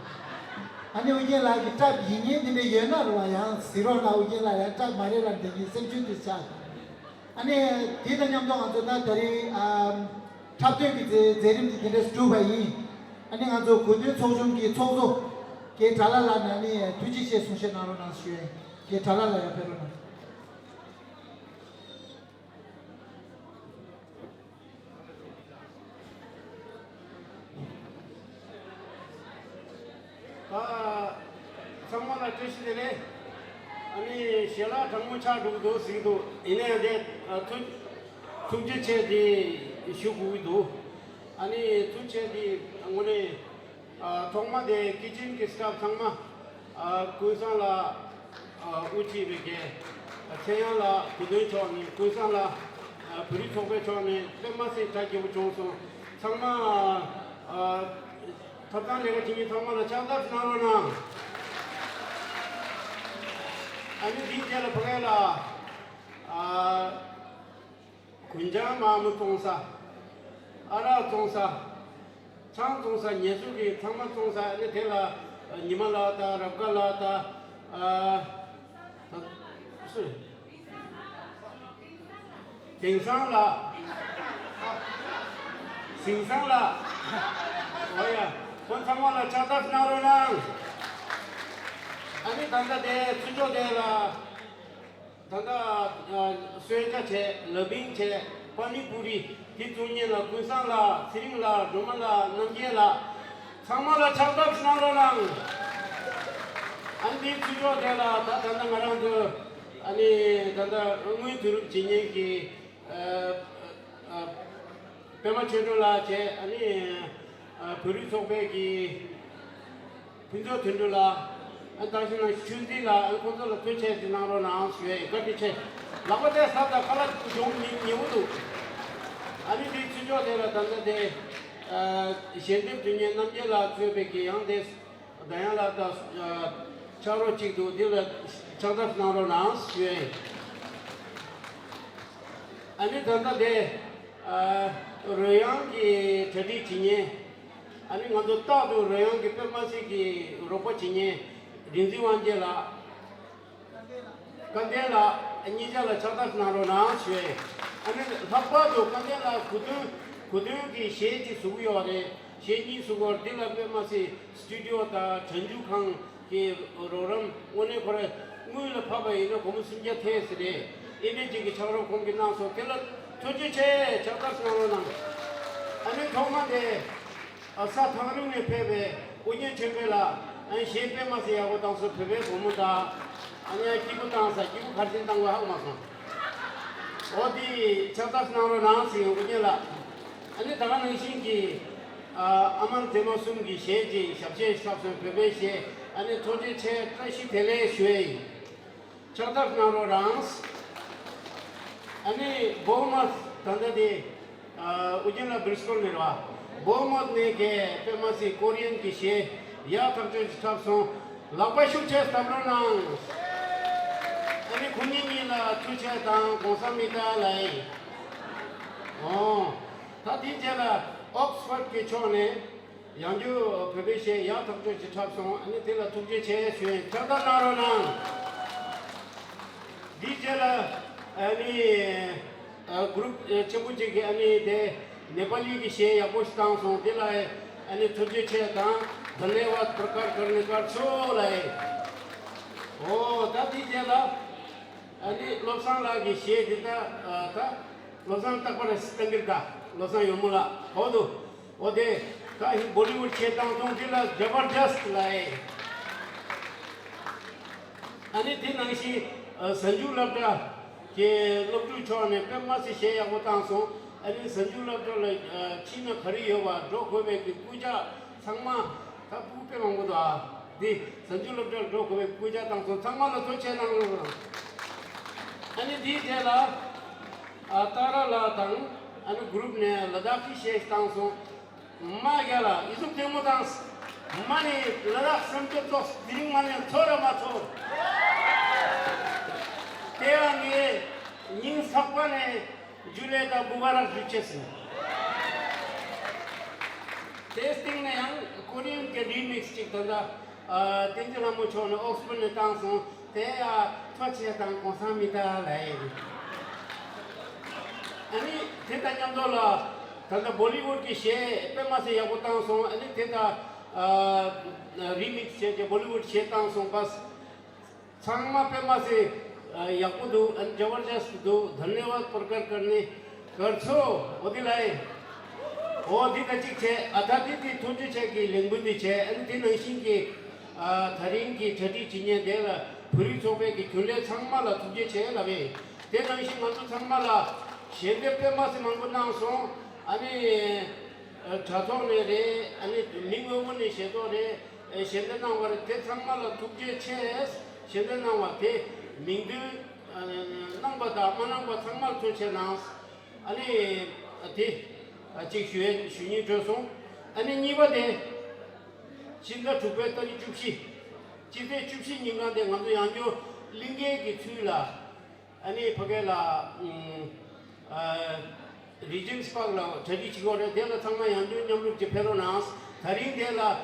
아니 우긴라기 탑 이니인데 예나로야 시로나 우긴라야 탑 마레라 되기 센주디 차 아니 디다냠도 안도다 다리 탑되기 제림디 데스 두바이 아니 가서 고대 초중기 초소 게 ke thala la nani tuji che sushe naro na shwe ke thala la ya pero na samana tishile ani shela thamucha du sidu ine de tuji che di shugu du ani tuche di ngone thongma de kitchen ke staff thangma kuisa la uchi bege cheya la kudoi choni kuisa la puri chokbe choni pema se taji bu chonso thangma Tibetan lega jingi thangma la chanda finalo na ani di jela pagela kunja mamu tongsa ara tongsa chang tongsa nyesu ki thangma tongsa ne thela nimala ta rakala ta singsang la oya kon thangma la chata finalo na ani tanda de tujo de la tanda sueja che labing che pani puri ki tunye la kuisang la siring la doma la namje la thangma la chata finalo na ani tujo de la tanda ngarang de ani tanda ngui turu jinye ki pema chedo la che ani puri sobe ki pinjo tindu la 당신은 춘디라 알코올을 퇴치해 지나로 나왔어요. 그렇게 라고대 사다 칼라 종님 이유도 아니 이 주저대라 단데 현대 두년 남녀라 주베기 양데 다양하다 차로직도 딜 차다 나로 나왔어요. 아니 단데 로양기 저디 지니 아니 먼저 따도 로양기 뼈마시기 로봇 지니 린지완제라 간데라 아니자라 차다스나로 나와시에 아니 답바도 간데라 구두기 셰지 수고요래 셰지 수고 딜라베마시 스튜디오다 전주강 게 로럼 오늘 거래 무일로 파바이로 고무신자 테스레 이미지기 차로 공기 나서 텔라 조지체 차다스나로 나 아니 정말에 아사 타르네 페베 오년 쳔벨라 아니 셰페 마세하고 당서 페베 보무다 아니야 기부 당사 기부 가진 당고 하고 마서 어디 차다스나로 나왔지 오냐라 아니 다가는 신기 아만 데모숨기 셰지 샵제 샵선 페베시 아니 도지체 뜻이 델레 쉐이 차다스나로 나스 아니 보마스 단다디 우진라 브리스콜 내려와 보마스 네게 페마시 코리안 기셰 या तबजे स्टाफसो लापाशुचे स्टाफरोना अभी कुनिनीला तुचे ता गोसामिता लाई ताती जेला Oxford के छोने यांजू प्रदेशे या तबजे स्टाफसो अनि तेला तुजे छे छे चदा नारोना दी जेला अनि ग्रुप चबुजे के अनि दे नेपाली की शे या पोस्टांसो तेला अनि तुजे छे ता धन्यवाद प्रकार करने का छोड़ है ओ दादी जेला अभी लोसांग लागी शेर दिता था लोसांग तक पर स्टंगिरता लोसांग योमुला हो दो वो दे कहीं बॉलीवुड क्षेत्र में तो जिला जबरदस्त लाए अभी दिन ऐसी संजू लपटा के लपटू छोड़ने पे मासी शेर या वो तांसो अभी संजू लपटा ले चीन खरी होगा जो कोई भी पूजा संगमा 다 부패 먹고도 네 선줄럽들 그 부자 당선 상만도 도체나는 거 아니 디제라 따라라 당 아니 그룹네 라다키 셰스 당선 마게라 이속 데모 당스 마니 라닥 선택도 드링만에 토라 마토 대왕이 닝 석관에 줄에다 무바락 주체스 टेस्टिंग ने yang कोरियन के रीमिक्स चिक तंदा तेंजला मुचो ने ऑक्सफोर्ड ने तांसो ते twachia तांग कोसामिता लाई अनि तेता न्यामदोला तंदा बॉलीवुड की शे पे मासे याको तांसो अनि तेता remix che Bollywood chetang song pas sangma pe ma se yakudu and जबरदस्त do धन्यवाद प्रकट करने करछो ओदिलाई ओ दिनचिक छे अदाति ती थुंजी छे की लैंग्वेज छे अन दिन नसिं की थरिंग की छटी चिन्हे देला पुरी चोबे की खुले संगमाला तुजे छे लबे ते नसिं मंतु संगमाला शेंदे पे मासे मंगुना सो अनि छातो ने रे अनि मिंगोने शेतो रे शेंदे नावर ते संगमाला तुजे छे शेंदे नावा ते मिंगदु नंबदा मनंबा संगमाल तुचे नास अनि ते 직슈에 슈니 조송 아니 니버데 진짜 주베더니 줍시 집에 줍시 인간데 완전 양조 링게기 추라 아니 버게라 리전스 파글라 저기 지고래 내가 정말 양조 냠룩 집회로 나스 다린 데라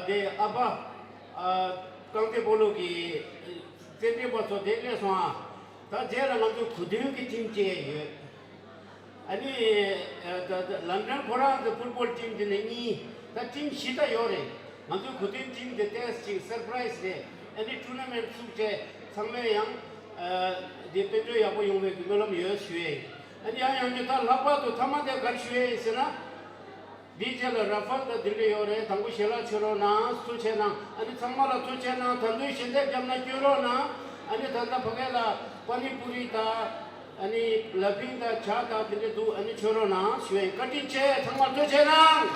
데 아바 강대 볼로기 센데 버서 데레서 다 제라 남주 구드기 팀제 아니 런던 보라드 풋볼 팀 되니 다 팀 시다 요래 먼저 그팀 팀 데테스 서프라이즈 데 아니 투르나멘트 숙제 상매양 디펜도 야고 용외 그걸로 여수에 아니 양양도 다 라바도 타마데 가르슈에 있으나 디젤 라팔다 들게 요래 당고 셀라처로나 수체나 아니 정말로 수체나 단도 신대 잡나 교로나 아니 단다 버게라 파니푸리다 아니 러빙다 차다 근데 도 아니 छोरो나 스웨 कटिचे 정말 도체나